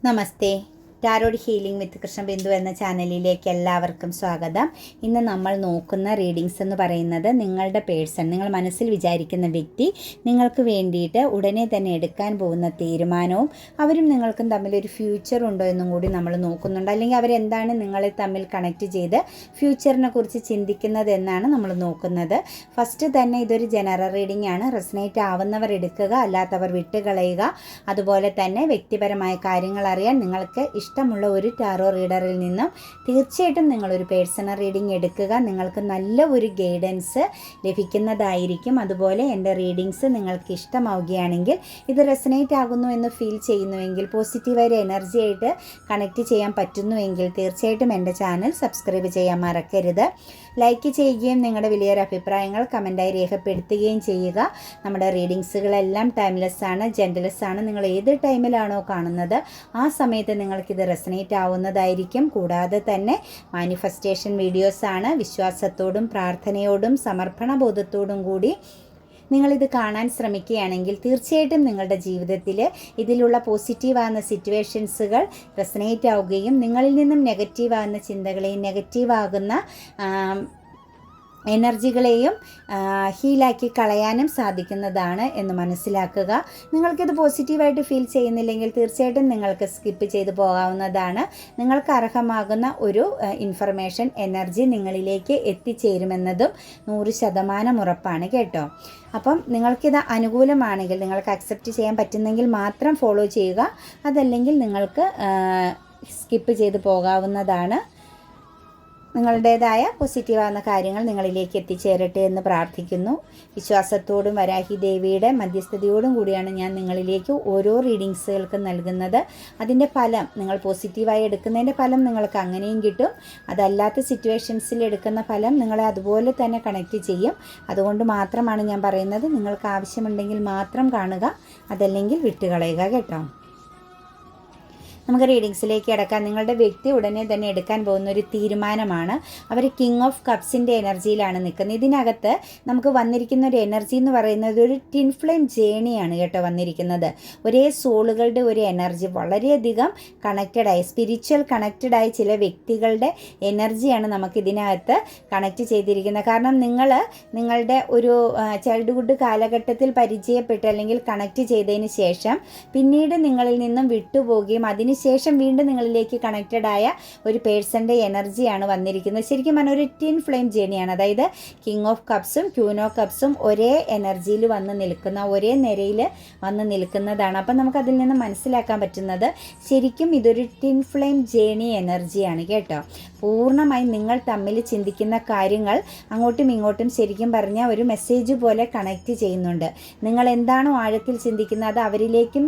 നമസ്തേ. Tarot healing വിത്ത് കൃഷ്ണബിന്ദു എന്ന ചാനലിലേക്ക് എല്ലാവർക്കും സ്വാഗതം. ഇന്ന് നമ്മൾ നോക്കുന്ന റീഡിങ്സ് എന്ന് പറയുന്നത് നിങ്ങളുടെ പേഴ്സൺ, നിങ്ങൾ മനസ്സിൽ വിചാരിക്കുന്ന വ്യക്തി നിങ്ങൾക്ക് വേണ്ടിയിട്ട് ഉടനെ തന്നെ എടുക്കാൻ പോകുന്ന തീരുമാനവും അവരും നിങ്ങൾക്കും തമ്മിലൊരു ഫ്യൂച്ചർ ഉണ്ടോ എന്നും കൂടി നമ്മൾ നോക്കുന്നുണ്ട്. അല്ലെങ്കിൽ അവരെന്താണ് നിങ്ങളെ തമ്മിൽ കണക്റ്റ് ചെയ്ത് ഫ്യൂച്ചറിനെ കുറിച്ച് ചിന്തിക്കുന്നത് എന്നാണ് നമ്മൾ നോക്കുന്നത്. ഫസ്റ്റ് തന്നെ ഇതൊരു ജനറൽ റീഡിംഗ് ആണ്. റെസനേറ്റ് ആവുന്നവർ എടുക്കുക, അല്ലാത്തവർ വിട്ടുകളയുക. അതുപോലെ തന്നെ വ്യക്തിപരമായ കാര്യങ്ങൾ അറിയാൻ നിങ്ങൾക്ക് ഇഷ്ടമുള്ള ഒരു ടാറോ റീഡറിൽ നിന്നും തീർച്ചയായിട്ടും നിങ്ങളൊരു പേഴ്സണൽ റീഡിംഗ് എടുക്കുക. നിങ്ങൾക്ക് നല്ല ഒരു ഗൈഡൻസ് ലഭിക്കുന്നതായിരിക്കും. അതുപോലെ എൻ്റെ റീഡിങ്സ് നിങ്ങൾക്ക് ഇഷ്ടമാവുകയാണെങ്കിൽ, ഇത് റെസനേറ്റ് ആകുന്നു എന്ന് ഫീൽ ചെയ്യുന്നുവെങ്കിൽ, പോസിറ്റീവായ എനർജി ആയിട്ട് കണക്റ്റ് ചെയ്യാൻ പറ്റുന്നുവെങ്കിൽ തീർച്ചയായിട്ടും എൻ്റെ ചാനൽ സബ്സ്ക്രൈബ് ചെയ്യാൻ മറക്കരുത്. ലൈക്ക് ചെയ്യുകയും നിങ്ങളുടെ വലിയൊരു അഭിപ്രായങ്ങൾ കമൻറ്റായി രേഖപ്പെടുത്തുകയും ചെയ്യുക. നമ്മുടെ റീഡിങ്സുകളെല്ലാം ടൈംലെസ് ആണ്, ജെൻറ്റ്ലെസ് ആണ്. നിങ്ങൾ ഏത് ടൈമിലാണോ കാണുന്നത് ആ സമയത്ത് നിങ്ങൾക്കിത് റെസനേറ്റ് ആവുന്നതായിരിക്കും. കൂടാതെ തന്നെ മാനിഫെസ്റ്റേഷൻ വീഡിയോസാണ്. വിശ്വാസത്തോടും പ്രാർത്ഥനയോടും സമർപ്പണ ബോധത്തോടും കൂടി നിങ്ങളിത് കാണാൻ ശ്രമിക്കുകയാണെങ്കിൽ തീർച്ചയായിട്ടും നിങ്ങളുടെ ജീവിതത്തിൽ ഇതിലുള്ള പോസിറ്റീവാകുന്ന സിറ്റുവേഷൻസുകൾ റെസനേറ്റ് ആവുകയും നിങ്ങളിൽ നിന്നും നെഗറ്റീവാകുന്ന ചിന്തകളെയും നെഗറ്റീവാകുന്ന എനർജികളെയും ഹീലാക്കി കളയാനും സാധിക്കുന്നതാണ് എന്ന് മനസ്സിലാക്കുക. നിങ്ങൾക്കിത് പോസിറ്റീവായിട്ട് ഫീൽ ചെയ്യുന്നില്ലെങ്കിൽ തീർച്ചയായിട്ടും നിങ്ങൾക്ക് സ്കിപ്പ് ചെയ്ത് പോകാവുന്നതാണ്. നിങ്ങൾക്ക് അർഹമാകുന്ന ഒരു ഇൻഫർമേഷൻ എനർജി നിങ്ങളിലേക്ക് എത്തിച്ചേരുമെന്നതും 100% ഉറപ്പാണ് കേട്ടോ. അപ്പം നിങ്ങൾക്കിത് അനുകൂലമാണെങ്കിൽ, നിങ്ങൾക്ക് അക്സെപ്റ്റ് ചെയ്യാൻ പറ്റുന്നെങ്കിൽ മാത്രം ഫോളോ ചെയ്യുക. അതല്ലെങ്കിൽ നിങ്ങൾക്ക് സ്കിപ്പ് ചെയ്ത് പോകാവുന്നതാണ്. നിങ്ങളുടേതായ പോസിറ്റീവാകുന്ന കാര്യങ്ങൾ നിങ്ങളിലേക്ക് എത്തിച്ചേരട്ടെ എന്ന് പ്രാർത്ഥിക്കുന്നു. വിശ്വാസത്തോടും വരാഹി ദേവിയുടെ മധ്യസ്ഥതയോടും കൂടിയാണ് ഞാൻ നിങ്ങളിലേക്ക് ഓരോ റീഡിങ്സുകൾക്കും നൽകുന്നത്. അതിൻ്റെ ഫലം, നിങ്ങൾ പോസിറ്റീവായി എടുക്കുന്നതിൻ്റെ ഫലം നിങ്ങൾക്ക് അങ്ങനെയും കിട്ടും. അതല്ലാത്ത സിറ്റുവേഷൻസിൽ എടുക്കുന്ന ഫലം നിങ്ങളെ അതുപോലെ തന്നെ കണക്റ്റ് ചെയ്യും. അതുകൊണ്ട് മാത്രമാണ് ഞാൻ പറയുന്നത്, നിങ്ങൾക്ക് ആവശ്യമുണ്ടെങ്കിൽ മാത്രം കാണുക, അതല്ലെങ്കിൽ വിട്ടുകളയുക കേട്ടോ. നമുക്ക് റീഡിങ്സിലേക്ക് കിടക്കാം. നിങ്ങളുടെ വ്യക്തി ഉടനെ തന്നെ എടുക്കാൻ പോകുന്ന ഒരു തീരുമാനമാണ്. അവർ കിങ് ഓഫ് കപ്സിൻ്റെ എനർജിയിലാണ് നിൽക്കുന്നത്. ഇതിനകത്ത് നമുക്ക് വന്നിരിക്കുന്ന ഒരു എനർജി എന്ന് പറയുന്നത് ഒരു ടിൻ ഫ്ലെയിം ജേണിയാണ് കേട്ടോ വന്നിരിക്കുന്നത്. ഒരേ സോളുകളുടെ ഒരു എനർജി, വളരെയധികം കണക്റ്റഡായി, സ്പിരിച്വൽ കണക്റ്റഡായി ചില വ്യക്തികളുടെ എനർജിയാണ് നമുക്ക് ഇതിനകത്ത് കണക്റ്റ് ചെയ്തിരിക്കുന്നത്. കാരണം നിങ്ങളുടെ ഒരു ചൈൽഡ്ഹുഡ് കാലഘട്ടത്തിൽ പരിചയപ്പെട്ട് അല്ലെങ്കിൽ കണക്റ്റ് ചെയ്തതിന് ശേഷം പിന്നീട് നിങ്ങളിൽ നിന്നും വിട്ടുപോകുകയും ശേഷം വീണ്ടും നിങ്ങളിലേക്ക് കണക്റ്റഡ് ആയ ഒരു പേഴ്സൻ്റെ എനർജിയാണ് വന്നിരിക്കുന്നത്. ശരിക്കും പറഞ്ഞാൽ ഒരു ടിൻ ഫ്ലെയിം ജേണിയാണ്. അതായത് കിങ് ഓഫ് കപ്സും ക്യൂൻ ഓഫ് കപ്സും ഒരേ എനർജിയിൽ വന്ന് നിൽക്കുന്ന, ഒരേ നിരയിൽ വന്ന് നിൽക്കുന്നതാണ്. അപ്പം നമുക്കതിൽ നിന്ന് മനസ്സിലാക്കാൻ പറ്റുന്നത് ശരിക്കും ഇതൊരു ടിൻ ഫ്ലെയിം ജേണി എനർജിയാണ് കേട്ടോ. പൂർണ്ണമായും നിങ്ങൾ തമ്മിൽ ചിന്തിക്കുന്ന കാര്യങ്ങൾ അങ്ങോട്ടും ഇങ്ങോട്ടും ശരിക്കും പറഞ്ഞാൽ ഒരു മെസ്സേജ് പോലെ കണക്റ്റ് ചെയ്യുന്നുണ്ട്. നിങ്ങൾ എന്താണോ ആഴത്തിൽ ചിന്തിക്കുന്നത് അത് അവരിലേക്കും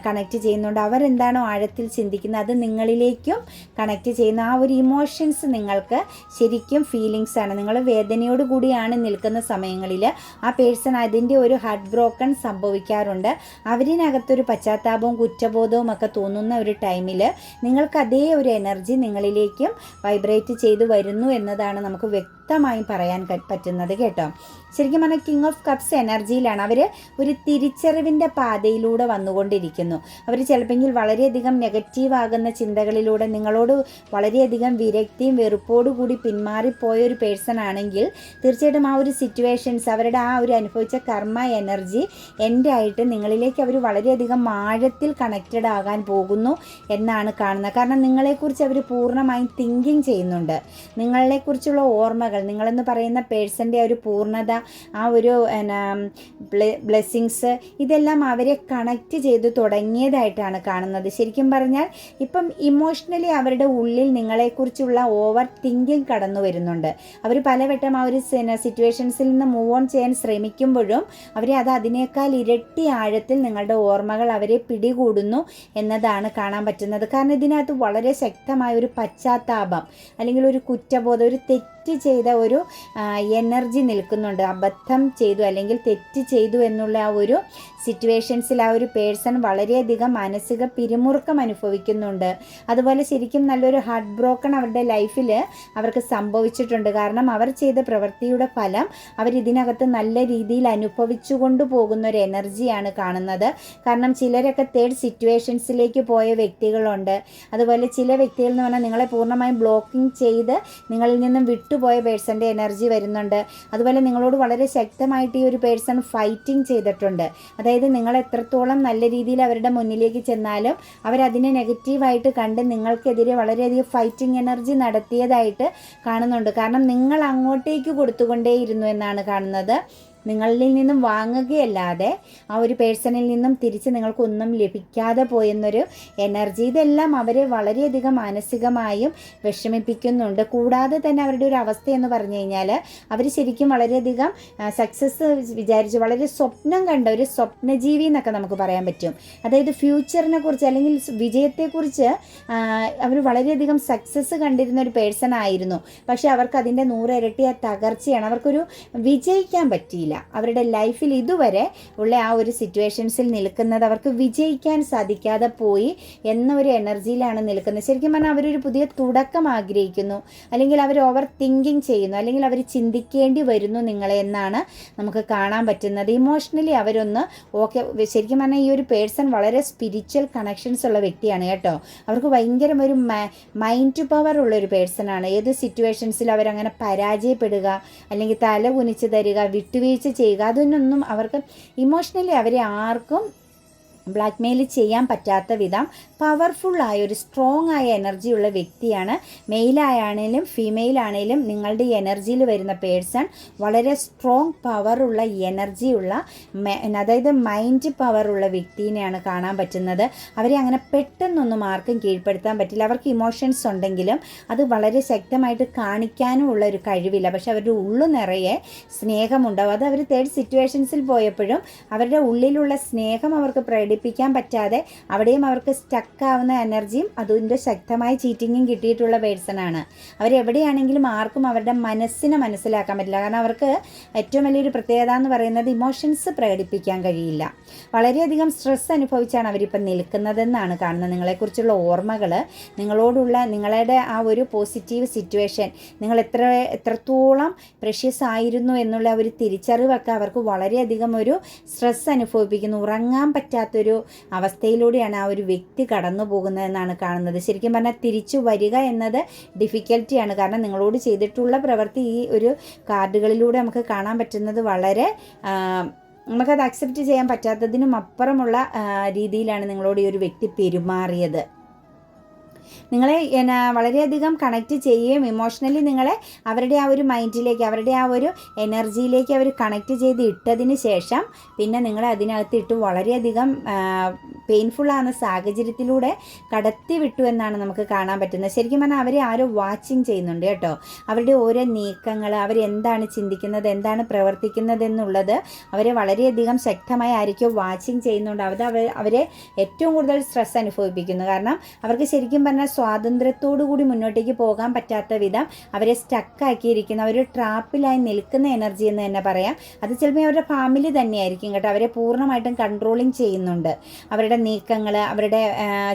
കണക്റ്റ് ചെയ്യുന്നുണ്ട്. അവരെന്താണോ ആഴത്തിൽ ചിന്തിക്കുന്നത് അത് നിങ്ങളിലേക്കും കണക്റ്റ് ചെയ്യുന്ന ആ ഒരു ഇമോഷൻസ് നിങ്ങൾക്ക് ശരിക്കും ഫീലിങ്സ് ആണ്. നിങ്ങൾ വേദനയോട് കൂടിയാണ് നിൽക്കുന്ന സമയങ്ങളിൽ ആ പേഴ്സൺ അതിൻ്റെ ഒരു ഹാർട്ട് ബ്രോക്കൺ സംഭവിക്കാറുണ്ട്. അവരിനകത്തൊരു പശ്ചാത്താപവും കുറ്റബോധവും ഒക്കെ തോന്നുന്ന ഒരു ടൈമിൽ നിങ്ങൾക്ക് അതേ ഒരു എനർജി നിങ്ങളിലേക്കും വൈബ്രേറ്റ് ചെയ്തു വരുന്നു എന്നതാണ് നമുക്ക് വ്യക്തമായും പറയാൻ പറ്റുന്നത് കേട്ടോ. ശരിക്കും പറഞ്ഞാൽ കിങ് ഓഫ് കപ്സ് എനർജിയിലാണ്. അവർ ഒരു തിരിച്ചറിവിൻ്റെ പാതയിലൂടെ വന്നുകൊണ്ടിരിക്കുന്നു. അവർ ചിലപ്പോൾ വളരെയധികം നെഗറ്റീവാകുന്ന ചിന്തകളിലൂടെ നിങ്ങളോട് വളരെയധികം വിരക്തിയും വെറുപ്പോടു കൂടി പിന്മാറിപ്പോയ ഒരു പേഴ്സൺ ആണെങ്കിൽ തീർച്ചയായിട്ടും ആ ഒരു സിറ്റുവേഷൻസ്, അവരുടെ ആ ഒരു അനുഭവിച്ച കർമ്മ എനർജി എൻ്റെ ആയിട്ട് നിങ്ങളിലേക്ക് അവർ വളരെയധികം ആഴത്തിൽ കണക്റ്റഡ് ആകാൻ പോകുന്നു എന്നാണ് കാണുന്നത്. കാരണം നിങ്ങളെക്കുറിച്ച് അവർ പൂർണ്ണമായും തിങ്കിങ് ചെയ്യുന്നുണ്ട്. നിങ്ങളെക്കുറിച്ചുള്ള ഓർമ്മകൾ, നിങ്ങളെന്ന് പറയുന്ന പേഴ്സൻ്റെ ഒരു പൂർണ്ണത, ആ ഒരു ബ്ലെസ്സിങ്സ്, ഇതെല്ലാം അവരെ കണക്റ്റ് ചെയ്ത് തുടങ്ങിയതായിട്ടാണ് കാണുന്നത്. ശരിക്കും പറഞ്ഞാൽ ഇപ്പം ഇമോഷണലി അവരുടെ ഉള്ളിൽ നിങ്ങളെക്കുറിച്ചുള്ള ഓവർ തിങ്കിങ് കടന്നു വരുന്നുണ്ട്. അവർ പലവട്ടം ആ ഒരു സിറ്റുവേഷൻസിൽ നിന്ന് മൂവ് ഓൺ ചെയ്യാൻ ശ്രമിക്കുമ്പോഴും അതിനേക്കാൾ ഇരട്ടി ആഴത്തിൽ നിങ്ങളുടെ ഓർമ്മകൾ അവരെ പിടികൂടുന്നു എന്നതാണ് കാണാൻ പറ്റുന്നത്. കാരണം ഇതിനകത്ത് വളരെ ശക്തമായ ഒരു പശ്ചാത്താപം അല്ലെങ്കിൽ ഒരു കുറ്റബോധം, ഒരു തെറ്റ് ചെയ്ത ഒരു എനർജി നിൽക്കുന്നുണ്ട്. അബദ്ധം ചെയ്തു അല്ലെങ്കിൽ തെറ്റ് ചെയ്തു എന്നുള്ള ആ ഒരു സിറ്റുവേഷൻസിൽ ആ ഒരു പേഴ്സൺ വളരെയധികം മാനസിക പിരിമുറുക്കം അനുഭവിക്കുന്നുണ്ട്. അതുപോലെ ശരിക്കും നല്ലൊരു ഹാർട്ട് ബ്രോക്കൺ അവരുടെ ലൈഫിൽ അവർക്ക് സംഭവിച്ചിട്ടുണ്ട്. കാരണം അവർ ചെയ്ത പ്രവൃത്തിയുടെ ഫലം അവരിതിനകത്ത് നല്ല രീതിയിൽ അനുഭവിച്ചു കൊണ്ടുപോകുന്ന ഒരു എനർജിയാണ് കാണുന്നത്. കാരണം ചിലരൊക്കെ തേർഡ് സിറ്റുവേഷൻസിലേക്ക് പോയ വ്യക്തികളുണ്ട്. അതുപോലെ ചില വ്യക്തികൾ എന്ന് പറഞ്ഞാൽ നിങ്ങളെ പൂർണ്ണമായും ബ്ലോക്കിംഗ് ചെയ്ത് നിങ്ങളിൽ നിന്നും വിട്ടുപോയ പേഴ്സൻ്റെ എനർജി വരുന്നുണ്ട്. അതുപോലെ നിങ്ങളോട് വളരെ ശക്തമായിട്ട് ഈ ഒരു പേഴ്സൺ ഫൈറ്റിംഗ് ചെയ്തിട്ടുണ്ട്. അതായത് നിങ്ങൾ എത്രത്തോളം നല്ല രീതിയിൽ അവരുടെ മുന്നിലേക്ക് ചെന്നാലും അവരതിനെ നെഗറ്റീവായിട്ട് കണ്ട് നിങ്ങൾക്കെതിരെ വളരെയധികം ഫൈറ്റിംഗ് എനർജി നടത്തിയതായിട്ട് കാണുന്നുണ്ട്. കാരണം നിങ്ങൾ അങ്ങോട്ടേക്ക് കൊടുത്തുകൊണ്ടേയിരുന്നു എന്നാണ് കാണുന്നത്. നിങ്ങളിൽ നിന്നും വാങ്ങുകയല്ലാതെ ആ ഒരു പേഴ്സണിൽ നിന്നും തിരിച്ച് നിങ്ങൾക്കൊന്നും ലഭിക്കാതെ പോയെന്നൊരു എനർജി. ഇതെല്ലാം അവരെ വളരെയധികം മാനസികമായും വിഷമിപ്പിക്കുന്നുണ്ട്. കൂടാതെ തന്നെ അവരുടെ ഒരു അവസ്ഥയെന്ന് പറഞ്ഞു കഴിഞ്ഞാൽ അവർ ശരിക്കും വളരെയധികം സക്സസ് വിചാരിച്ച് വളരെ സ്വപ്നം കണ്ട ഒരു സ്വപ്നജീവി എന്നൊക്കെ നമുക്ക് പറയാൻ പറ്റും. അതായത് ഫ്യൂച്ചറിനെ കുറിച്ച് അല്ലെങ്കിൽ വിജയത്തെക്കുറിച്ച് അവർ വളരെയധികം സക്സസ് കണ്ടിരുന്ന ഒരു പേഴ്സൺ ആയിരുന്നു. പക്ഷേ അവർക്ക് അതിൻ്റെ 100 ഇരട്ടി തകർച്ചയാണ്. അവർക്കൊരു വിജയിക്കാൻ പറ്റിയില്ല. അവരുടെ ലൈഫിൽ ഇതുവരെ ഉള്ള ആ ഒരു സിറ്റുവേഷൻസിൽ നിൽക്കുന്നത് അവർക്ക് വിജയിക്കാൻ സാധിക്കാതെ പോയി എന്നൊരു എനർജിയിലാണ് നിൽക്കുന്നത്. ശരിക്കും പറഞ്ഞാൽ അവരൊരു പുതിയ തുടക്കം ആഗ്രഹിക്കുന്നു, അല്ലെങ്കിൽ അവർ ഓവർ തിങ്കിങ് ചെയ്യുന്നു, അല്ലെങ്കിൽ അവർ ചിന്തിക്കേണ്ടി വരുന്നു നിങ്ങളെ എന്നാണ് നമുക്ക് കാണാൻ പറ്റുന്നത്. ഇമോഷണലി അവരൊന്ന് ഓക്കെ. ശരിക്കും പറഞ്ഞാൽ ഈ ഒരു പേഴ്സൺ വളരെ സ്പിരിച്വൽ കണക്ഷൻസ് ഉള്ള വ്യക്തിയാണ് കേട്ടോ. അവർക്ക് ഭയങ്കര ഒരു മൈൻഡ് പവർ ഉള്ളൊരു പേഴ്സണാണ്. ഏത് സിറ്റുവേഷൻസിൽ അവരങ്ങനെ പരാജയപ്പെടുക, അല്ലെങ്കിൽ തല കുനിച്ച് തരിക, വിട്ടുവീഴ്ച ചെയ്യുക, അതൊന്നും അവർക്ക് ഇമോഷണലി അവരെ ആർക്കും ബ്ലാക്ക് മെയിൽ ചെയ്യാൻ പറ്റാത്ത വിധം പവർഫുള്ളായ ഒരു സ്ട്രോങ് ആയ എനർജിയുള്ള വ്യക്തിയാണ്. മെയിലായാണേലും ഫീമെയിലാണേലും നിങ്ങളുടെ ഈ എനർജിയിൽ വരുന്ന പേഴ്സൺ വളരെ സ്ട്രോങ് പവറുള്ള എനർജിയുള്ള അതായത് മൈൻഡ് പവറുള്ള വ്യക്തിനെയാണ് കാണാൻ പറ്റുന്നത്. അവരെ അങ്ങനെ പെട്ടെന്നൊന്നും ആർക്കും കീഴ്പ്പെടുത്താൻ പറ്റില്ല. അവർക്ക് ഇമോഷൻസ് ഉണ്ടെങ്കിലും അത് വളരെ ശക്തമായിട്ട് കാണിക്കാനും ഉള്ള ഒരു കഴിവില്ല. പക്ഷെ അവരുടെ ഉള്ളു നിറയെ സ്നേഹമുണ്ടാവും. അത് അവർ തേർഡ് സിറ്റുവേഷൻസിൽ പോയപ്പോഴും അവരുടെ ഉള്ളിലുള്ള സ്നേഹം അവർക്ക് പ്രകടിപ്പിക്കാൻ പറ്റാതെ അവിടെയും അവർക്ക് സ്റ്റക്കാവുന്ന എനർജിയും അതിൻ്റെ ശക്തമായ ചീറ്റിങ്ങും കിട്ടിയിട്ടുള്ള പേഴ്സണാണ്. അവരെവിടെയാണെങ്കിലും ആർക്കും അവരുടെ മനസ്സിനെ മനസ്സിലാക്കാൻ പറ്റില്ല. കാരണം അവർക്ക് ഏറ്റവും വലിയൊരു പ്രത്യേകത എന്ന് പറയുന്നത് ഇമോഷൻസ് പ്രകടിപ്പിക്കാൻ കഴിയില്ല. വളരെയധികം സ്ട്രെസ് അനുഭവിച്ചാണ് അവരിപ്പം നിൽക്കുന്നതെന്നാണ് കാണുന്നത്. നിങ്ങളെക്കുറിച്ചുള്ള ഓർമ്മകൾ, നിങ്ങളോടുള്ള നിങ്ങളുടെ ആ ഒരു പോസിറ്റീവ് സിറ്റുവേഷൻ, നിങ്ങൾ എത്രത്തോളം പ്രഷ്യസ് ആയിരുന്നു എന്നുള്ള ഒരു തിരിച്ചറിവൊക്കെ അവർക്ക് വളരെയധികം ഒരു സ്ട്രെസ് അനുഭവിപ്പിക്കുന്നു. ഉറങ്ങാൻ പറ്റാത്തൊരു അവസ്ഥയിലൂടെയാണ് ആ ഒരു വ്യക്തി കടന്നു പോകുന്നതെന്നാണ് കാണുന്നത്. ശരിക്കും പറഞ്ഞാൽ തിരിച്ചു വരിക എന്നത് ഡിഫിക്കൽറ്റിയാണ്. കാരണം നിങ്ങളോട് ചെയ്തിട്ടുള്ള പ്രവൃത്തി ഈ ഒരു കാർഡുകളിലൂടെ നമുക്ക് കാണാൻ പറ്റുന്നത് വളരെ നമുക്കത് അക്സെപ്റ്റ് ചെയ്യാൻ പറ്റാത്തതിനും അപ്പുറമുള്ള രീതിയിലാണ് നിങ്ങളോട് ഈ ഒരു വ്യക്തി പെരുമാറിയത്. നിങ്ങളെ വളരെയധികം കണക്റ്റ് ചെയ്യുകയും ഇമോഷണലി നിങ്ങളെ അവരുടെ ആ ഒരു മൈൻഡിലേക്ക്, അവരുടെ ആ ഒരു എനർജിയിലേക്ക് അവർ കണക്റ്റ് ചെയ്ത് ഇട്ടതിന് ശേഷം പിന്നെ നിങ്ങളെ അതിനകത്ത് ഇട്ട് വളരെയധികം പെയിൻഫുള്ളാകുന്ന സാഹചര്യത്തിലൂടെ കടത്തി വിട്ടു എന്നാണ് നമുക്ക് കാണാൻ പറ്റുന്നത്. ശരിക്കും പറഞ്ഞാൽ അവരെ ആരോ വാച്ചിങ് ചെയ്യുന്നുണ്ട് കേട്ടോ. അവരുടെ ഓരോ നീക്കങ്ങൾ, അവരെന്താണ് ചിന്തിക്കുന്നത്, എന്താണ് പ്രവർത്തിക്കുന്നത് എന്നുള്ളത് അവരെ വളരെയധികം ശക്തമായി ആയിരിക്കും വാച്ചിങ് ചെയ്യുന്നുണ്ട്. അവരെ ഏറ്റവും കൂടുതൽ സ്ട്രെസ് അനുഭവിപ്പിക്കുന്നു. കാരണം അവർക്ക് ശരിക്കും പറഞ്ഞാൽ സ്വാതന്ത്ര്യത്തോടു കൂടി മുന്നോട്ടേക്ക് പോകാൻ പറ്റാത്ത വിധം അവരെ സ്റ്റക്കാക്കിയിരിക്കുന്ന, അവർ ട്രാപ്പിലായി നിൽക്കുന്ന എനർജി എന്ന് തന്നെ പറയാം. അത് ചിലപ്പോൾ അവരുടെ ഫാമിലി തന്നെയായിരിക്കും കേട്ടോ. അവരെ പൂർണ്ണമായിട്ടും കൺട്രോളിങ് ചെയ്യുന്നുണ്ട്. അവരുടെ നീക്കങ്ങൾ, അവരുടെ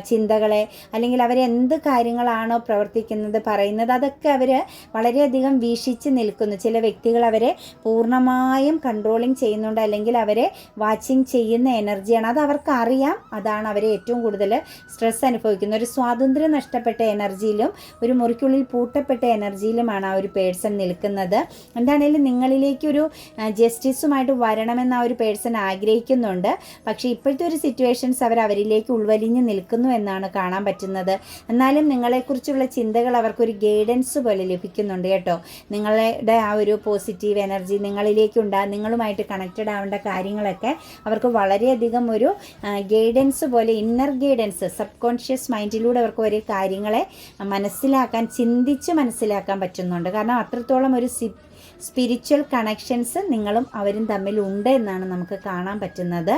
ചിന്തകളെ, അല്ലെങ്കിൽ അവരെന്ത് കാര്യങ്ങളാണോ പ്രവർത്തിക്കുന്നത്, പറയുന്നത്, അതൊക്കെ അവർ വളരെയധികം വീക്ഷിച്ച് നിൽക്കുന്നു. ചില വ്യക്തികൾ അവരെ പൂർണ്ണമായും കൺട്രോളിങ് ചെയ്യുന്നുണ്ട്, അല്ലെങ്കിൽ അവരെ വാച്ചിങ് ചെയ്യുന്ന എനർജിയാണ്. അത് അവർക്ക് അറിയാം. അതാണ് അവരെ ഏറ്റവും കൂടുതൽ സ്ട്രെസ് അനുഭവിക്കുന്നത്. ഒരു സ്വാതന്ത്ര്യം നഷ്ടപ്പെട്ട എനർജിയിലും ഒരു മുറിക്കുള്ളിൽ പൂട്ടപ്പെട്ട എനർജിയിലുമാണ് ആ ഒരു പേഴ്സൺ നിൽക്കുന്നത്. എന്താണേലും നിങ്ങളിലേക്കൊരു ജസ്റ്റിസുമായിട്ട് വരണമെന്ന് ആ ഒരു പേഴ്സൺ ആഗ്രഹിക്കുന്നുണ്ട്. പക്ഷേ ഇപ്പോഴത്തെ ഒരു സിറ്റുവേഷൻസ് അവരിലേക്ക് ഉൾവലിഞ്ഞ് നിൽക്കുന്നു എന്നാണ് കാണാൻ പറ്റുന്നത്. എന്നാലും നിങ്ങളെക്കുറിച്ചുള്ള ചിന്തകൾ അവർക്കൊരു ഗൈഡൻസ് പോലെ ലഭിക്കുന്നുണ്ട് കേട്ടോ. നിങ്ങളുടെ ആ ഒരു പോസിറ്റീവ് എനർജി നിങ്ങളുമായിട്ട് കണക്റ്റഡ് ആവേണ്ട കാര്യങ്ങളൊക്കെ അവർക്ക് വളരെയധികം ഒരു ഗൈഡൻസ് പോലെ, ഇന്നർ ഗൈഡൻസ്, സബ് കോൺഷ്യസ് മൈൻഡിലൂടെ അവർക്ക് ഒരു കാര്യങ്ങളെ ചിന്തിച്ച് മനസ്സിലാക്കാൻ പറ്റുന്നുണ്ട്. കാരണം അത്രത്തോളം ഒരു സ്പിരിച്വൽ കണക്ഷൻസ് നിങ്ങളും അവരും തമ്മിൽ ഉണ്ട് എന്നാണ് നമുക്ക് കാണാൻ പറ്റുന്നത്.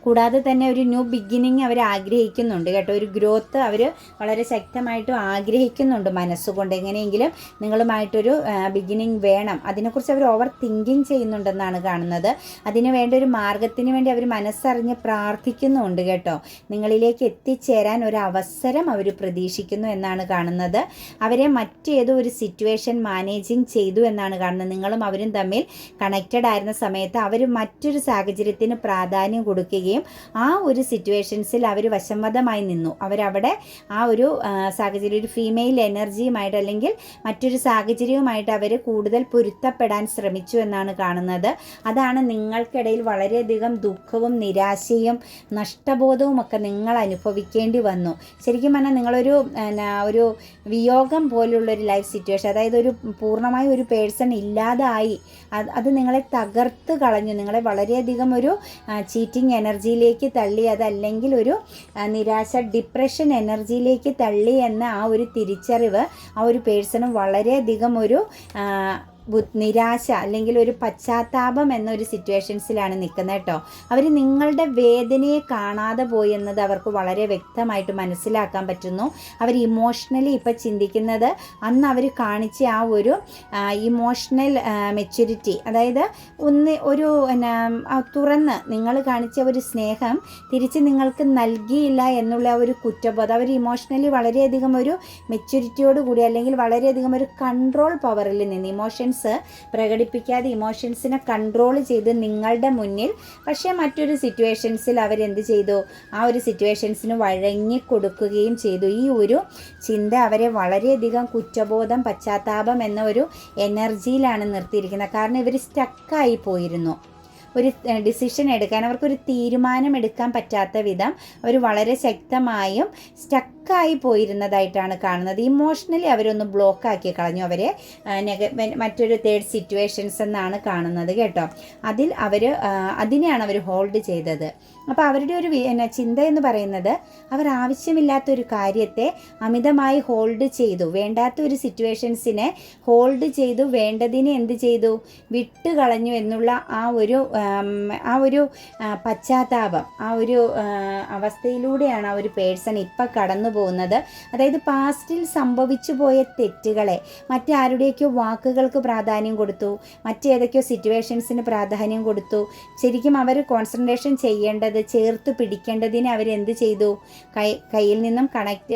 കൂടാതെ തന്നെ ഒരു ന്യൂ ബിഗിനിങ് അവർ ആഗ്രഹിക്കുന്നുണ്ട് കേട്ടോ. ഒരു ഗ്രോത്ത് അവർ വളരെ ശക്തമായിട്ടും ആഗ്രഹിക്കുന്നുണ്ട് മനസ്സുകൊണ്ട്. എങ്ങനെയെങ്കിലും നിങ്ങളുമായിട്ടൊരു ബിഗിനിങ് വേണം, അതിനെക്കുറിച്ച് അവർ ഓവർ തിങ്കിങ് ചെയ്യുന്നുണ്ടെന്നാണ് കാണുന്നത്. അതിനു വേണ്ട ഒരു മാർഗത്തിന് വേണ്ടി അവർ മനസ്സറിഞ്ഞ് പ്രാർത്ഥിക്കുന്നുണ്ട് കേട്ടോ. നിങ്ങളിലേക്ക് എത്തിച്ചേരാൻ ഒരു അവസരം അവർ പ്രതീക്ഷിക്കുന്നു എന്നാണ് കാണുന്നത്. അവരെ മറ്റേതോ ഒരു സിറ്റുവേഷൻ മാനേജിങ് ചെയ്തു എന്നാണ് കാണുന്നത്. നിങ്ങളും അവരും തമ്മിൽ കണക്റ്റഡ് ആയിരുന്ന സമയത്ത് അവർ മറ്റൊരു സാഹചര്യത്തിന് പ്രാധാന്യം കൊടുക്കുകയും ആ ഒരു സിറ്റുവേഷൻസിൽ അവർ വശംവദമായി നിന്നു. അവരവിടെ ആ ഒരു സാഹചര്യം, ഒരു ഫീമെയിൽ എനർജിയുമായിട്ട് അല്ലെങ്കിൽ മറ്റൊരു സാഹചര്യവുമായിട്ട് അവർ കൂടുതൽ പൊരുത്തപ്പെടാൻ ശ്രമിച്ചു എന്നാണ് കാണുന്നത്. അതാണ് നിങ്ങൾക്കിടയിൽ വളരെയധികം ദുഃഖവും നിരാശയും നഷ്ടബോധവും ഒക്കെ നിങ്ങൾ അനുഭവിക്കേണ്ടി വന്നു. ശരിക്കും പറഞ്ഞാൽ നിങ്ങളൊരു ഒരു വിയോഗം പോലുള്ളൊരു ലൈഫ് സിറ്റുവേഷൻ, അതായത് ഒരു പൂർണ്ണമായി ഒരു പേഴ്സൺ ഇല്ലാതായി, അത് നിങ്ങളെ തകർത്ത് കളഞ്ഞു. നിങ്ങളെ വളരെയധികം ഒരു ചീറ്റിംഗ് എനർജിയിലേക്ക് തള്ളി, അതല്ലെങ്കിൽ ഒരു നിരാശ ഡിപ്രഷൻ എനർജിയിലേക്ക് തള്ളി എന്ന ആ ഒരു തിരിച്ചറിവ് ആ ഒരു പേഴ്സണും വളരെയധികം ഒരു നിരാശ അല്ലെങ്കിൽ ഒരു പശ്ചാത്താപം എന്നൊരു സിറ്റുവേഷൻസിലാണ് നിൽക്കുന്നത് കേട്ടോ. അവർ നിങ്ങളുടെ വേദനയെ കാണാതെ പോയി എന്നത് അവർക്ക് വളരെ വ്യക്തമായിട്ട് മനസ്സിലാക്കാൻ പറ്റുന്നു. അവർ ഇമോഷണലി ഇപ്പം ചിന്തിക്കുന്നത് അന്ന് അവർ കാണിച്ച ആ ഒരു ഇമോഷണൽ മെച്യൂരിറ്റി, അതായത് ഒരു തുറന്ന് നിങ്ങൾ കാണിച്ച ഒരു സ്നേഹം തിരിച്ച് നിങ്ങൾക്ക് നൽകിയില്ല എന്നുള്ള ഒരു കുറ്റബോധം, അവർ ഇമോഷണലി വളരെയധികം ഒരു മെച്യൂരിറ്റിയോട് കൂടി അല്ലെങ്കിൽ വളരെയധികം ഒരു കൺട്രോൾ പവറിൽ നിന്ന് ഇമോഷൻസ് പ്രകടിപ്പിക്കാതെ ഇമോഷൻസിനെ കൺട്രോൾ ചെയ്ത് നിങ്ങളുടെ മുന്നിൽ, പക്ഷേ മറ്റൊരു സിറ്റുവേഷൻസിൽ അവരെന്ത് ചെയ്തു, ആ ഒരു സിറ്റുവേഷൻസിന് വഴങ്ങി കൊടുക്കുകയും ചെയ്തു. ഈ ഒരു ചിന്ത അവരെ വളരെയധികം കുറ്റബോധം, പശ്ചാത്താപം എന്ന ഒരു എനർജിയിലാണ് നിർത്തിയിരിക്കുന്നത്. കാരണം ഇവർ സ്റ്റക്കായി പോയിരുന്നു. ഒരു ഡിസിഷൻ എടുക്കാൻ, അവർക്കൊരു തീരുമാനം എടുക്കാൻ പറ്റാത്ത വിധം അവർ വളരെ ശക്തമായും സ്റ്റക്കായി പോയിരുന്നതായിട്ടാണ് കാണുന്നത്. ഇമോഷണലി അവരൊന്ന് ബ്ലോക്കാക്കി കളഞ്ഞു അവരെ മറ്റൊരു തേർഡ് സിറ്റുവേഷൻസ് എന്നാണ് കാണുന്നത് കേട്ടോ. അതിനെയാണ് അവർ ഹോൾഡ് ചെയ്തത്. അപ്പോൾ അവരുടെ ഒരു ചിന്ത എന്ന് പറയുന്നത് അവർ ആവശ്യമില്ലാത്തൊരു കാര്യത്തെ അമിതമായി ഹോൾഡ് ചെയ്തു, വേണ്ടാത്ത ഒരു സിറ്റുവേഷൻസിനെ ഹോൾഡ് ചെയ്തു, വേണ്ടതിനെ എന്ത് ചെയ്തു, വിട്ടുകളഞ്ഞു എന്നുള്ള ആ ഒരു പശ്ചാത്താപം, ആ ഒരു അവസ്ഥയിലൂടെയാണ് ആ ഒരു പേഴ്സൺ ഇപ്പം കടന്നു പോകുന്നത്. അതായത് പാസ്റ്റിൽ സംഭവിച്ചു പോയ തെറ്റുകളെ, മറ്റാരുടെയൊക്കെയോ വാക്കുകൾക്ക് പ്രാധാന്യം കൊടുത്തു, മറ്റേതൊക്കെയോ സിറ്റുവേഷൻസിന് പ്രാധാന്യം കൊടുത്തു. ശരിക്കും അവർ കോൺസെൻട്രേഷൻ ചെയ്യേണ്ടത്, ചേർത്ത് പിടിക്കേണ്ടതിനെ അവരെന്ത് ചെയ്തു, കയ്യിൽ നിന്നും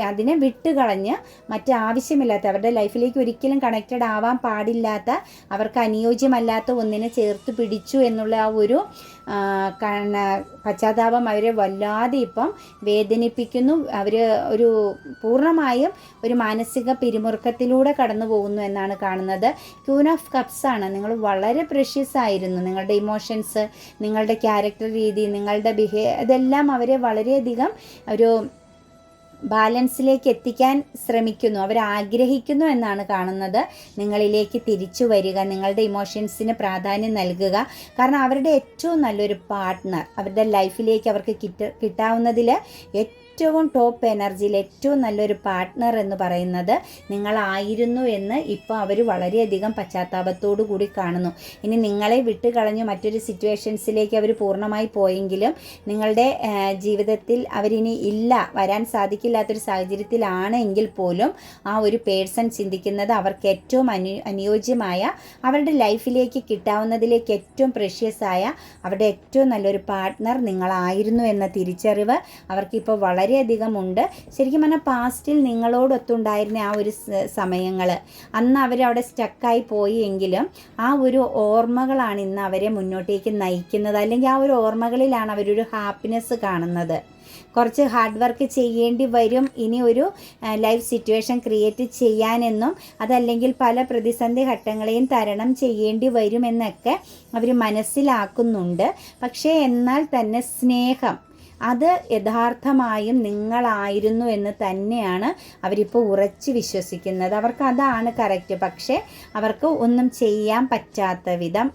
അതിനെ വിട്ടുകളഞ്ഞ് മറ്റാവശ്യമില്ലാത്ത, അവരുടെ ലൈഫിലേക്ക് ഒരിക്കലും കണക്റ്റഡ് ആവാൻ പാടില്ലാത്ത, അവർക്ക് അനുയോജ്യമല്ലാത്ത ഒന്നിനെ ചേർത്ത് പിടിച്ചു എന്നുള്ള ആ ഒരു പശ്ചാത്താപം അവരെ വല്ലാതെ ഇപ്പം വേദനിപ്പിക്കുന്നു. അവർ ഒരു പൂർണ്ണമായും ഒരു മാനസിക പിരിമുറുക്കത്തിലൂടെ കടന്നു പോകുന്നു എന്നാണ് കാണുന്നത്. ക്യൂൻ ഓഫ് കപ്സ് ആണ്. നിങ്ങൾ വളരെ പ്രഷ്യസ് ആയിരുന്നു. നിങ്ങളുടെ ഇമോഷൻസ്, നിങ്ങളുടെ ക്യാരക്ടർ രീതി, നിങ്ങളുടെ ഇതെല്ലാം അവരെ വളരെയധികം ഒരു ബാലൻസിലേക്ക് എത്തിക്കാൻ ശ്രമിക്കുന്നു, അവർ ആഗ്രഹിക്കുന്നു എന്നാണ് കാണുന്നത്. നിങ്ങളിലേക്ക് തിരിച്ചു വരിക, നിങ്ങളുടെ ഇമോഷൻസിന് പ്രാധാന്യം നൽകുക. കാരണം അവരുടെ ഏറ്റവും നല്ലൊരു പാർട്ട്ണർ അവരുടെ ലൈഫിലേക്ക് അവർക്ക് കിട്ടാവുന്നതിൽ ഏറ്റവും ടോപ്പ് എനർജിയിൽ ഏറ്റവും നല്ലൊരു പാർട്ട്ണർ എന്ന് പറയുന്നത് നിങ്ങളായിരുന്നു എന്ന് ഇപ്പോൾ അവർ വളരെയധികം പശ്ചാത്താപത്തോടു കൂടി കാണുന്നു. ഇനി നിങ്ങളെ വിട്ടുകളഞ്ഞ് മറ്റൊരു സിറ്റുവേഷൻസിലേക്ക് അവർ പൂർണ്ണമായി പോയെങ്കിലും നിങ്ങളുടെ ജീവിതത്തിൽ അവരിനി ഇല്ല, വരാൻ സാധിക്കില്ലാത്തൊരു സാഹചര്യത്തിലാണ് എങ്കിൽ പോലും ആ ഒരു പേഴ്സൺ ചിന്തിക്കുന്നത് അവർക്ക് ഏറ്റവും അനുയോജ്യമായ, അവരുടെ ലൈഫിലേക്ക് കിട്ടാവുന്നതിലേക്ക് ഏറ്റവും പ്രഷ്യസ് ആയ, അവരുടെ ഏറ്റവും നല്ലൊരു പാർട്ട്ണർ നിങ്ങളായിരുന്നു എന്ന തിരിച്ചറിവ് അവർക്കിപ്പോൾ വളരെയധികം ഉണ്ട്. ശരിക്കും പറഞ്ഞാൽ പാസ്റ്റിൽ നിങ്ങളോടൊത്തുണ്ടായിരുന്ന ആ ഒരു സമയങ്ങൾ, അന്ന് അവരവിടെ സ്റ്റക്കായി പോയി എങ്കിലും ആ ഒരു ഓർമ്മകളാണ് ഇന്ന് അവരെ മുന്നോട്ടേക്ക് നയിക്കുന്നത്. അല്ലെങ്കിൽ ആ ഒരു ഓർമ്മകളിലാണ് അവരൊരു ഹാപ്പിനെസ് കാണുന്നത്. കുറച്ച് ഹാർഡ് വർക്ക് ചെയ്യേണ്ടി വരും ഇനി ഒരു ലൈഫ് സിറ്റുവേഷൻ ക്രിയേറ്റ് ചെയ്യാനെന്നും, അതല്ലെങ്കിൽ പല പ്രതിസന്ധി ഘട്ടങ്ങളെയും തരണം ചെയ്യേണ്ടി വരുമെന്നൊക്കെ അവർ മനസ്സിലാക്കുന്നുണ്ട്. പക്ഷേ എന്നാൽ തന്നെ സ്നേഹം, അത് യഥാർത്ഥമായും നിങ്ങളായിരുന്നു എന്ന് തന്നെയാണ് അവരിപ്പോൾ ഉറച്ചു വിശ്വസിക്കുന്നത്. അവർക്ക് അതാണ് കറക്റ്റ്. പക്ഷേ അവർക്ക് ഒന്നും ചെയ്യാൻ പറ്റാത്ത വിധം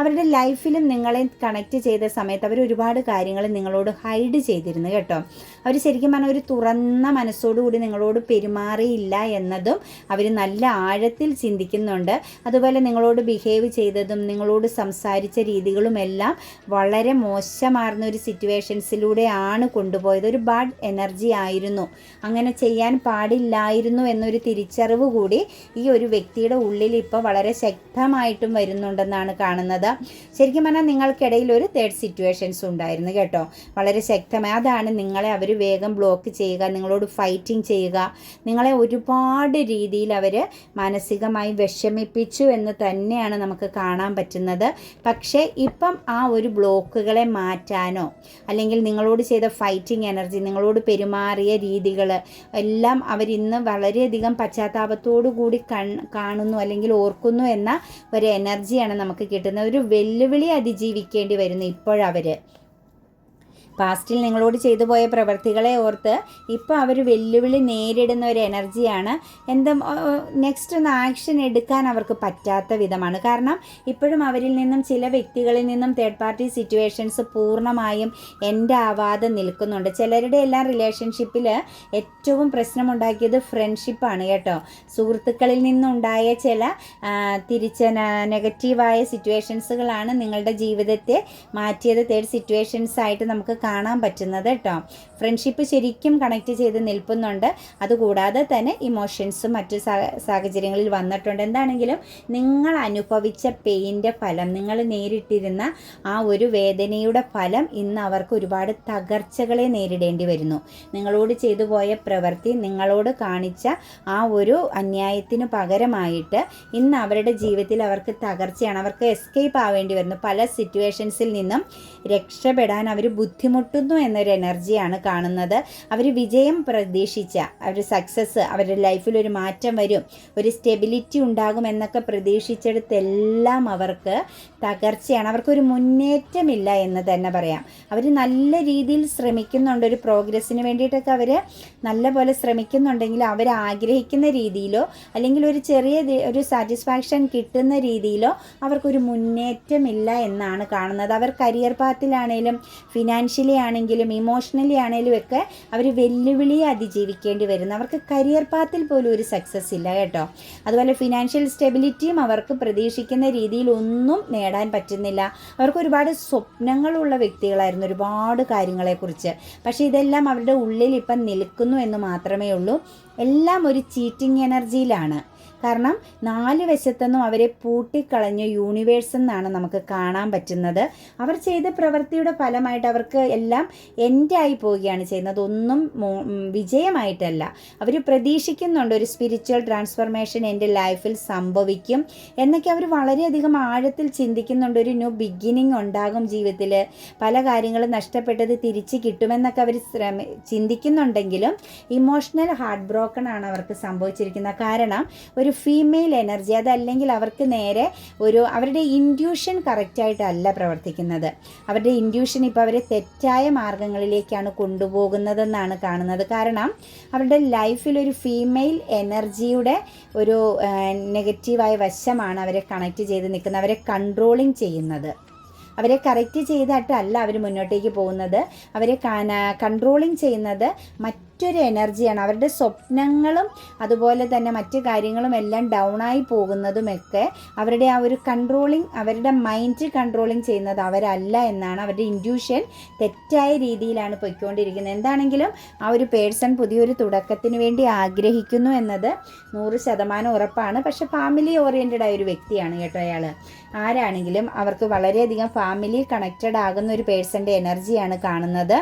അവരുടെ ലൈഫിലും നിങ്ങളെ കണക്ട് ചെയ്ത സമയത്ത് അവർ ഒരുപാട് കാര്യങ്ങൾ നിങ്ങളോട് ഹൈഡ് ചെയ്തിരുന്നു കേട്ടോ. അവർ ശരിക്കും പറഞ്ഞാൽ ഒരു തുറന്ന മനസ്സോടുകൂടി നിങ്ങളോട് പെരുമാറിയില്ല എന്നതും അവർ നല്ല ആഴത്തിൽ ചിന്തിക്കുന്നുണ്ട്. അതുപോലെ നിങ്ങളോട് ബിഹേവ് ചെയ്തതും നിങ്ങളോട് സംസാരിച്ച രീതികളുമെല്ലാം വളരെ മോശമാർന്ന ഒരു സിറ്റുവേഷൻസിലൂടെയാണ് കൊണ്ടുപോയത്. ഒരു ബാഡ് എനർജി ആയിരുന്നു, അങ്ങനെ ചെയ്യാൻ പാടില്ലായിരുന്നു എന്നൊരു തിരിച്ചറിവ് കൂടി ഈ ഒരു വ്യക്തിയുടെ ഉള്ളിൽ ഇപ്പോൾ വളരെ ശക്തമായിട്ടും വരുന്നുണ്ടെന്നാണ് കാണുന്നത്. ശരിക്കും പറഞ്ഞാൽ നിങ്ങൾക്കിടയിൽ ഒരു തേർഡ് സിറ്റുവേഷൻസ് ഉണ്ടായിരുന്നു കേട്ടോ, വളരെ ശക്തമായി. അതാണ് നിങ്ങളെ അവർ വേഗം ബ്ലോക്ക് ചെയ്യുക, നിങ്ങളോട് ഫൈറ്റിംഗ് ചെയ്യുക, നിങ്ങളെ ഒരുപാട് രീതിയിൽ അവർ മാനസികമായി വിഷമിപ്പിച്ചു എന്ന് തന്നെയാണ് നമുക്ക് കാണാൻ പറ്റുന്നത്. പക്ഷേ ഇപ്പം ആ ഒരു ബ്ലോക്കുകളെ മാറ്റാനോ അല്ലെങ്കിൽ നിങ്ങളോട് ചെയ്ത ഫൈറ്റിംഗ് എനർജി, നിങ്ങളോട് പെരുമാറിയ രീതികൾ എല്ലാം അവരിന്ന് വളരെയധികം പശ്ചാത്താപത്തോടു കൂടി കാണുന്നു അല്ലെങ്കിൽ ഓർക്കുന്നു എന്ന ഒരു എനർജിയാണ് നമുക്ക് കിട്ടുന്നത്. ഒരു വെല്ലുവിളി അതിജീവിക്കേണ്ടി വരുന്നു ഇപ്പോഴവർ. പാസ്റ്റിൽ നിങ്ങളോട് ചെയ്തു പോയ പ്രവൃത്തികളെ ഓർത്ത് ഇപ്പോൾ അവർ വെല്ലുവിളി നേരിടുന്ന ഒരു എനർജിയാണ്. നെക്സ്റ്റ് ഒന്ന് ആക്ഷൻ എടുക്കാൻ അവർക്ക് പറ്റാത്ത വിധമാണ്. കാരണം ഇപ്പോഴും അവരിൽ നിന്നും ചില വ്യക്തികളിൽ നിന്നും തേർഡ് പാർട്ടി സിറ്റുവേഷൻസ് പൂർണ്ണമായും എൻഡ് ആവാതെ നിൽക്കുന്നുണ്ട്. ചിലരുടെ എല്ലാം റിലേഷൻഷിപ്പിൽ ഏറ്റവും പ്രശ്നമുണ്ടാക്കിയത് ഫ്രണ്ട്ഷിപ്പാണ് കേട്ടോ. സുഹൃത്തുക്കളിൽ നിന്നുണ്ടായ ചില നെഗറ്റീവായ സിറ്റുവേഷൻസുകളാണ് നിങ്ങളുടെ ജീവിതത്തെ മാറ്റിയത്. തേർഡ് സിറ്റുവേഷൻസ് ആയിട്ട് നമുക്ക് കാണാൻ പറ്റുന്നത് കേട്ടോ. ഫ്രണ്ട്ഷിപ്പ് ശരിക്കും കണക്ട് ചെയ്ത് നിൽക്കുന്നുണ്ട്. അതുകൂടാതെ തന്നെ ഇമോഷൻസും മറ്റു സാഹചര്യങ്ങളിൽ വന്നിട്ടുണ്ട്. എന്താണെങ്കിലും നിങ്ങൾ അനുഭവിച്ച പെയിൻ്റെ ഫലം, നിങ്ങൾ നേരിട്ടിരുന്ന ആ ഒരു വേദനയുടെ ഫലം ഇന്ന് അവർക്ക് ഒരുപാട് തകർച്ചകളെ നേരിടേണ്ടി വരുന്നു. നിങ്ങളോട് ചെയ്തു പോയ പ്രവൃത്തി, നിങ്ങളോട് കാണിച്ച ആ ഒരു അന്യായത്തിന് പകരമായിട്ട് ഇന്ന് അവരുടെ ജീവിതത്തിൽ അവർക്ക് തകർച്ചയാണ്. അവർക്ക് എസ്കേപ്പ് ആവേണ്ടി വരുന്നു. പല സിറ്റുവേഷൻസിൽ നിന്നും രക്ഷപ്പെടാൻ അവർ ബുദ്ധിമുട്ടുന്നു എന്നൊരു എനർജിയാണ് കാണുന്നത്. അവർ വിജയം പ്രതീക്ഷിച്ച, അവർ സക്സസ്, അവരുടെ ലൈഫിൽ ഒരു മാറ്റം വരും, ഒരു സ്റ്റെബിലിറ്റി ഉണ്ടാകും എന്നൊക്കെ പ്രതീക്ഷിച്ചെടുത്തെല്ലാം അവർക്ക് തകർച്ചയാണ്. അവർക്കൊരു മുന്നേറ്റമില്ല എന്ന് തന്നെ പറയാം. അവർ നല്ല രീതിയിൽ ശ്രമിക്കുന്നുണ്ട്, ഒരു പ്രോഗ്രസ്സിന് വേണ്ടിയിട്ടൊക്കെ അവർ നല്ല പോലെ ശ്രമിക്കുന്നുണ്ടെങ്കിൽ അവർ ആഗ്രഹിക്കുന്ന രീതിയിലോ അല്ലെങ്കിൽ ഒരു ചെറിയ ഒരു സാറ്റിസ്ഫാക്ഷൻ കിട്ടുന്ന രീതിയിലോ അവർക്കൊരു മുന്നേറ്റമില്ല എന്നാണ് കാണുന്നത്. അവർ കരിയർ പാത്തിലാണേലും ഫിനാൻഷ്യലി ആണെങ്കിലും ഇമോഷണലി ആണെങ്കിലും ഒക്കെ അവർ വെല്ലുവിളിയെ അതിജീവിക്കേണ്ടി വരുന്നു. അവർക്ക് കരിയർ പാത്തിൽ പോലും ഒരു സക്സസ് ഇല്ല കേട്ടോ. അതുപോലെ ഫിനാൻഷ്യൽ സ്റ്റെബിലിറ്റിയും അവർക്ക് പ്രതീക്ഷിക്കുന്ന രീതിയിൽ ഒന്നും നേടാൻ പറ്റുന്നില്ല. അവർക്ക് ഒരുപാട് സ്വപ്നങ്ങളുള്ള വ്യക്തികളായിരുന്നു, ഒരുപാട് കാര്യങ്ങളെക്കുറിച്ച്. പക്ഷേ ഇതെല്ലാം അവരുടെ ഉള്ളിൽ ഇപ്പം നിൽക്കുന്നു എന്ന് മാത്രമേ ഉള്ളൂ. എല്ലാം ഒരു ചീറ്റിംഗ് എനർജിയിലാണ്. കാരണം 4 വശത്തുനിന്നും അവരെ പൂട്ടിക്കളഞ്ഞ യൂണിവേഴ്സ് എന്നാണ് നമുക്ക് കാണാൻ പറ്റുന്നത്. അവർ ചെയ്ത പ്രവൃത്തിയുടെ ഫലമായിട്ട് അവർക്ക് എല്ലാം എൻഡായി പോവുകയാണ് ചെയ്യുന്നത്. ഒന്നും വിജയമായിട്ടല്ല. അവർ പ്രതീക്ഷിക്കുന്നുണ്ട് ഒരു സ്പിരിച്വൽ ട്രാൻസ്ഫർമേഷൻ എൻ്റെ ലൈഫിൽ സംഭവിക്കും എന്നൊക്കെ അവർ വളരെയധികം ആഴത്തിൽ ചിന്തിക്കുന്നുണ്ട്. ഒരു ന്യൂ ബിഗിനിങ് ഉണ്ടാകും ജീവിതത്തിൽ, പല കാര്യങ്ങളും നഷ്ടപ്പെട്ടത് തിരിച്ച് കിട്ടുമെന്നൊക്കെ അവർ ചിന്തിക്കുന്നുണ്ടെങ്കിലും ഇമോഷണൽ ഹാർട്ട് ബ്രോക്കൺ ആണ് അവർക്ക് സംഭവിച്ചിരിക്കുന്നത്. കാരണം ഒരു ഫീമെയിൽ എനർജി, അതല്ലെങ്കിൽ അവർക്ക് നേരെ അവരുടെ ഇൻഡ്യൂഷൻ കറക്റ്റായിട്ടല്ല പ്രവർത്തിക്കുന്നത്. അവരുടെ ഇൻഡ്യൂഷൻ ഇപ്പോൾ അവരെ തെറ്റായ മാർഗങ്ങളിലേക്കാണ് കൊണ്ടുപോകുന്നതെന്നാണ് കാണുന്നത്. കാരണം അവരുടെ ലൈഫിൽ ഒരു ഫീമെയിൽ എനർജിയുടെ ഒരു നെഗറ്റീവായ വശമാണ് അവരെ കണക്റ്റ് ചെയ്ത് നിൽക്കുന്നത്, അവരെ കൺട്രോളിങ് ചെയ്യുന്നത്. അവരെ കറക്റ്റ് ചെയ്തിട്ടല്ല അവർ മുന്നോട്ടേക്ക് പോകുന്നത്. അവരെ കൺട്രോളിങ് ചെയ്യുന്നത് മറ്റൊരു എനർജിയാണ്. അവരുടെ സ്വപ്നങ്ങളും അതുപോലെ തന്നെ മറ്റു കാര്യങ്ങളും എല്ലാം ഡൗണായി പോകുന്നതുമൊക്കെ അവരുടെ ആ ഒരു കൺട്രോളിങ്, അവരുടെ മൈൻഡ് കൺട്രോളിങ് ചെയ്യുന്നത് അവരല്ല എന്നാണ്. അവരുടെ ഇൻഡ്യൂഷൻ തെറ്റായ രീതിയിലാണ് പൊയ്ക്കൊണ്ടിരിക്കുന്നത്. എന്താണെങ്കിലും ആ ഒരു പേഴ്സൺ പുതിയൊരു തുടക്കത്തിന് വേണ്ടി ആഗ്രഹിക്കുന്നു എന്നത് 100% ഉറപ്പാണ്. പക്ഷെ ഫാമിലി ഓറിയൻറ്റഡ് ആയ ഒരു വ്യക്തിയാണ് കേട്ടോ അയാൾ. ആരാണെങ്കിലും അവർക്ക് വളരെയധികം ഫാമിലി കണക്റ്റഡ് ആകുന്ന ഒരു പേഴ്സൻ്റെ എനർജിയാണ് കാണുന്നത്.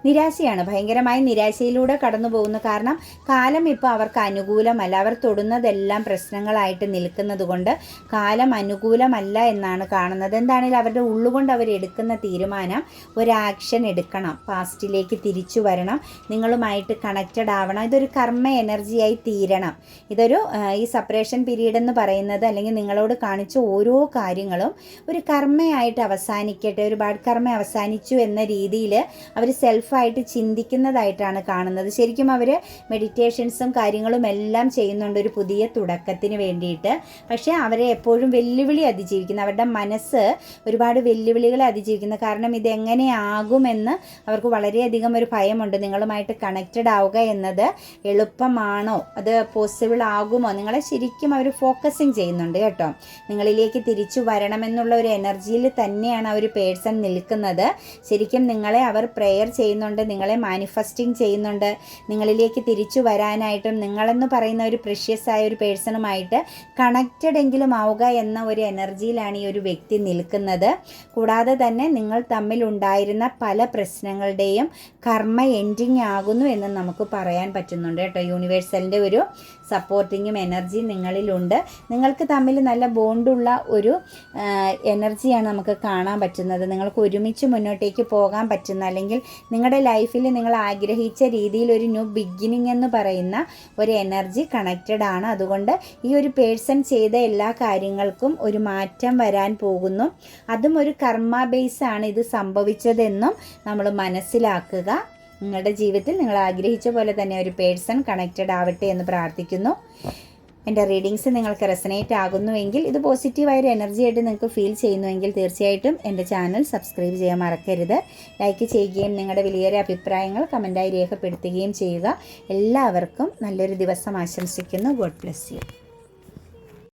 നിരാശയാണ്, ഭയങ്കരമായ നിരാശയിലൂടെ കടന്നു പോകുന്നു. കാരണം കാലം ഇപ്പോൾ അവർക്ക് അനുകൂലമല്ല. അവർ തൊടുന്നതെല്ലാം പ്രശ്നങ്ങളായിട്ട് നിൽക്കുന്നത് കൊണ്ട് കാലം അനുകൂലമല്ല എന്നാണ് കാണുന്നത്. എന്താണെങ്കിലും അവരുടെ ഉള്ളുകൊണ്ട് അവർ എടുക്കുന്ന തീരുമാനം ഒരു ആക്ഷൻ എടുക്കണം, പാസ്റ്റിലേക്ക് തിരിച്ചു വരണം, നിങ്ങളുമായിട്ട് കണക്റ്റഡ് ആവണം. ഇതൊരു കർമ്മ എനർജിയായി തീരണം. ഇതൊരു ഈ സെപ്പറേഷൻ പീരീഡ് എന്ന് പറയുന്നത്, അല്ലെങ്കിൽ നിങ്ങളോട് കാണിച്ച ഓരോ കാര്യങ്ങളും ഒരു കർമ്മയായിട്ട് അവസാനിക്കട്ടെ, ഒരു ബാഡ് കർമ്മ അവസാനിച്ചു എന്ന രീതിയിൽ അവർ സെൽഫായിട്ട് ചിന്തിക്കുന്നതായിട്ടാണ് കാണുന്നത്. ശരിക്കും അവർ മെഡിറ്റേഷൻസും കാര്യങ്ങളും എല്ലാം ചെയ്യുന്നുണ്ട് ഒരു പുതിയ തുടക്കത്തിന് വേണ്ടിയിട്ട്. പക്ഷേ അവരെ എപ്പോഴും വെല്ലുവിളി അതിജീവിക്കുന്നു, അവരുടെ മനസ്സ് ഒരുപാട് വെല്ലുവിളികളെ അതിജീവിക്കുന്നു. കാരണം ഇതെങ്ങനെയാകുമെന്ന് അവർക്ക് വളരെയധികം ഒരു ഭയമുണ്ട്. നിങ്ങളുമായിട്ട് കണക്റ്റഡ് ആവുക എന്നത് എളുപ്പമാണോ, അത് പോസിബിൾ ആകുമോ, നിങ്ങളെ ശരിക്കും അവർ ഫോക്കസിങ് ചെയ്യുന്നുണ്ട് കേട്ടോ. നിങ്ങളിലേക്ക് തിരിച്ചു വരണമെന്നുള്ള ഒരു എനർജിയിൽ തന്നെയാണ് ആ ഒരു പേഴ്സൺ നിൽക്കുന്നത്. ശരിക്കും നിങ്ങളെ അവർ പ്രെയർ ചെയ്യുന്നുണ്ട്, നിങ്ങളെ മാനിഫെസ്റ്റിംഗ് ചെയ്യുന്നുണ്ട്, നിങ്ങളിലേക്ക് തിരിച്ചു വരാനായിട്ടും നിങ്ങളെന്ന് പറയുന്ന ഒരു പ്രഷ്യസ് ആയ ഒരു പേഴ്സണുമായിട്ട് കണക്റ്റഡ് എങ്കിലും ആവുക എന്ന ഒരു എനർജിയിലാണ് ഈ ഒരു വ്യക്തി നിൽക്കുന്നത്. കൂടാതെ തന്നെ നിങ്ങൾ തമ്മിലുണ്ടായിരുന്ന പല പ്രശ്നങ്ങളുടെയും കർമ്മ എൻഡിങ് ആകുന്നു എന്ന് നമുക്ക് പറയാൻ പറ്റുന്നുണ്ട് കേട്ടോ. യൂണിവേഴ്സലിൻ്റെ ഒരു സപ്പോർട്ടിങ്ങും എനർജി നിങ്ങളിലുണ്ട്. നിങ്ങൾക്ക് തമ്മിൽ നല്ല ബോണ്ടുള്ള ഒരു എനർജിയാണ് നമുക്ക് കാണാൻ പറ്റുന്നത്. നിങ്ങൾക്ക് ഒരുമിച്ച് മുന്നോട്ടേക്ക് പോകാൻ പറ്റുന്ന, അല്ലെങ്കിൽ നിങ്ങളുടെ ലൈഫിൽ നിങ്ങൾ ആഗ്രഹിച്ച രീതിയിൽ ഒരു ന്യൂ ബിഗിനിങ് എന്ന് പറയുന്ന ഒരു എനർജി കണക്റ്റഡ് ആണ്. അതുകൊണ്ട് ഈ ഒരു പേഴ്സൺ ചെയ്ത എല്ലാ കാര്യങ്ങൾക്കും ഒരു മാറ്റം വരാൻ പോകുന്നു. അതും ഒരു കർമ്മ ബേസ് ആണ് ഇത് സംഭവിച്ചതെന്നും നമ്മൾ മനസ്സിലാക്കുക. നിങ്ങളുടെ ജീവിതത്തിൽ നിങ്ങൾ ആഗ്രഹിച്ച പോലെ തന്നെ ഒരു പേഴ്സൺ കണക്റ്റഡ് ആവട്ടെ എന്ന് പ്രാർത്ഥിക്കുന്നു. എൻ്റെ റീഡിങ്സ് നിങ്ങൾക്ക് റെസനേറ്റ് ആകുന്നുവെങ്കിൽ, ഇത് പോസിറ്റീവായൊരു എനർജി ആയിട്ട് നിങ്ങൾക്ക് ഫീൽ ചെയ്യുന്നുവെങ്കിൽ തീർച്ചയായിട്ടും എൻ്റെ ചാനൽ സബ്സ്ക്രൈബ് ചെയ്യാൻ മറക്കരുത്. ലൈക്ക് ചെയ്യുകയും നിങ്ങളുടെ വലിയൊരു അഭിപ്രായങ്ങൾ കമൻറ്റായി രേഖപ്പെടുത്തുകയും ചെയ്യുക. എല്ലാവർക്കും നല്ലൊരു ദിവസം ആശംസിക്കുന്നു. God bless you.